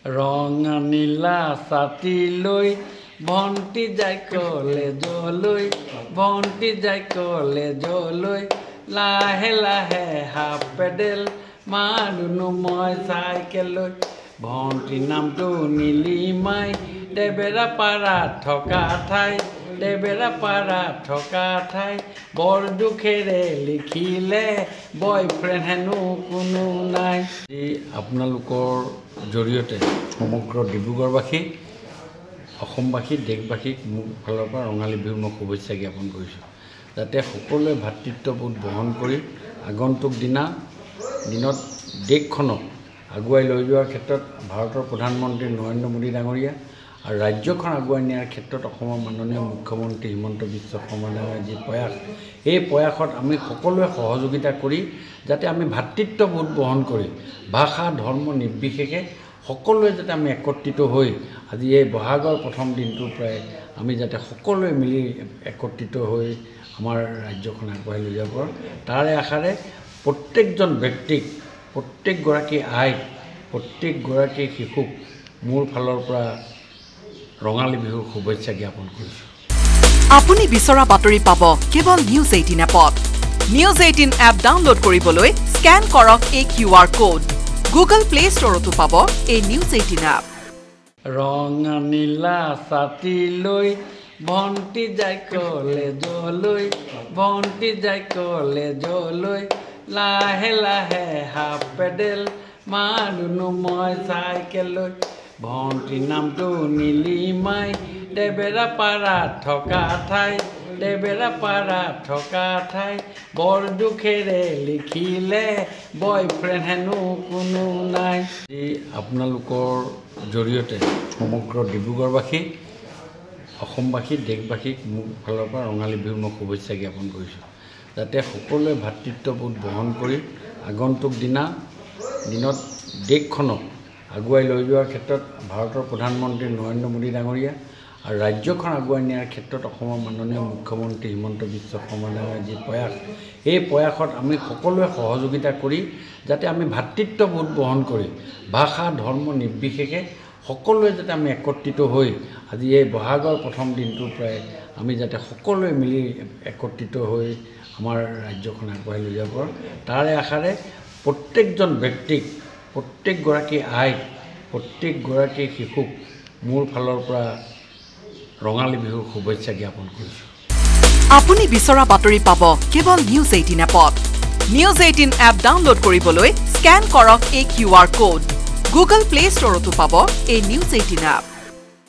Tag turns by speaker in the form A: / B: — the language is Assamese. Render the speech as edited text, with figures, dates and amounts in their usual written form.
A: ৰঙা নীলা ছাতি লৈ ভণ্টি যায় কলেজলৈ ভণ্টি যায় কলেজলৈ লাহে লাহে হাফ পেডেল মাৰুনো মই চাইকেললৈ ভণ্টি নামটো নীলিমাই দেবেৰাপাৰা থকা ঠাই দেবেৰাপাৰা থকা ঠাই বৰ দুখেৰে লিখিলে বয়ফ্ৰেণ্ড হেনো কোনো নাই। আপোনালোকৰ জৰিয়তে সমগ্ৰ ডিব্ৰুগড়বাসী অসমবাসী দেশবাসীক মোৰ ফালৰ পৰা ৰঙালী বিহুৰ মই শুভেচ্ছা জ্ঞাপন কৰিছোঁ, যাতে সকলোৱে ভাতৃত্ববোধ বহন কৰি আগন্তুক দিনত দেশখনক আগুৱাই লৈ যোৱাৰ ক্ষেত্ৰত ভাৰতৰ প্ৰধানমন্ত্ৰী নৰেন্দ্ৰ মোদী ডাঙৰীয়া আৰু ৰাজ্যখন আগুৱাই নিয়াৰ ক্ষেত্ৰত অসমৰ মাননীয় মুখ্যমন্ত্ৰী হিমন্ত বিশ্ব শৰ্মা ডাঙৰীয়াৰ যি প্ৰয়াস, এই প্ৰয়াসত আমি সকলোৱে সহযোগিতা কৰি যাতে আমি ভাতৃত্ববোধ বহন কৰি ভাষা ধৰ্ম নিৰ্বিশেষে সকলোৱে যাতে আমি একত্ৰিত হৈ আজি এই বহাগৰ প্ৰথম দিনটোৰ পৰাই আমি যাতে সকলোৱে মিলি একত্ৰিত হৈ আমাৰ ৰাজ্যখন আগবঢ়াই লৈ যাব পাৰোঁ, তাৰে আশাৰে প্ৰত্যেকজন ব্যক্তিক প্ৰত্যেকগৰাকী আইক প্ৰত্যেকগৰাকী শিশুক মোৰ ফালৰ পৰা ৰঙালী বিহুৰ শুভেচ্ছা জ্ঞাপন কৰিছোঁ।
B: আপুনি বিচৰা বাতৰি পাব কেৱল নিউজ 18 এপত। নিউজ 18 এপ ডাউনলোড কৰিবলৈ স্কেন কৰক এই QR কোড। গুগল প্লে ষ্টৰতো পাব এই নিউজ 18 এপ।
A: ৰঙা নীলা ছাতি লৈ ভণ্টি যায় কলেজলৈ ভণ্টি যায় কলেজলৈ লাহে লাহে হাফ পেডেল মাৰুনো মই চাইকেললৈ ভণ্টি নামটো নীলিমাই দেবেৰাপাৰা থকা ঠাই দেবেৰাপাৰা থকা ঠাই বৰ দুখেৰে লিখিলে বয়ফ্ৰেণ্ড হেনো কোনো নাই। আপোনালোকৰ জৰিয়তে সমগ্ৰ ডিব্ৰুগড়বাসী অসমবাসী দেশবাসীক মোৰ ফালৰ পৰা ৰঙালী বিহুৰ মই শুভেচ্ছা জ্ঞাপন কৰিছোঁ, যাতে সকলোৱে ভাতৃত্ববোধ বহন কৰি আগন্তুক দিনত দেশখনক আগুৱাই লৈ যোৱাৰ ক্ষেত্ৰত ভাৰতৰ প্ৰধানমন্ত্ৰী নৰেন্দ্ৰ মোদী ডাঙৰীয়া আৰু ৰাজ্যখন আগুৱাই নিয়াৰ ক্ষেত্ৰত অসমৰ মাননীয় মুখ্যমন্ত্ৰী হিমন্ত বিশ্ব শৰ্মা ডাঙৰীয়াৰ যি প্ৰয়াস, এই প্ৰয়াসত আমি সকলোৱে সহযোগিতা কৰি যাতে আমি ভাতৃত্ববোধ বহন কৰি ভাষা ধৰ্ম নিৰ্বিশেষে সকলোৱে যাতে আমি একত্ৰিত হৈ আজি এই বহাগৰ প্ৰথম দিনটোৰ পৰাই আমি যাতে সকলোৱে মিলি একত্ৰিত হৈ আমাৰ ৰাজ্যখন আগবঢ়াই লৈ যাব পাৰোঁ, তাৰে আশাৰে প্ৰত্যেকজন ব্যক্তিক প্ৰত্যেকগৰাকী আইক প্ৰত্যেকগৰাকী শিশুক মোৰ ফালৰ পৰা ৰঙালী বিহুৰ শুভেচ্ছা জ্ঞাপন কৰিছোঁ।
B: আপুনি বিচৰা বাতৰি পাব কেৱল নিউজ 18 এপত। নিউজ 18 এপ ডাউনলোড কৰিবলৈ স্কেন কৰক এই QR কোড। গুগল প্লে ষ্টৰতো পাব এই নিউজ 18 এপ।